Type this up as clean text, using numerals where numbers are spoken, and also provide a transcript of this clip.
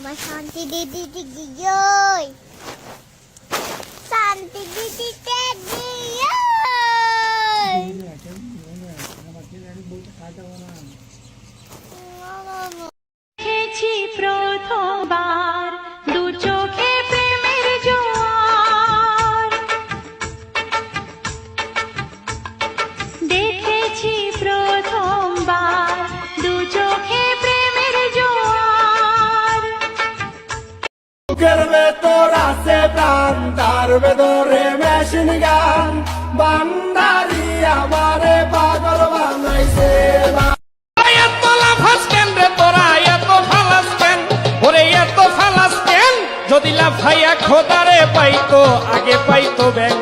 আমার শান্তি দিদি দিদিই শান্তি দিদি দিদিই দেখেছি প্রথমবার দু চোখে প্রেমের জোয়ার, দেখেছি প্রথমবার দু চোখে প্রেমের জোয়ার। বুকের ভেতর আছে প্রাণ, তার ভেতরে মেশিন গান, বান্দারি আমারে পাগল বানাইছে। এত লাফাস কেন রে তোরা, এত ফালাস কেন ওরে, এত ফালাস কেন? যদি লাফাইয়া খোদারে পাইতো, আগে পাইতো ব্যাং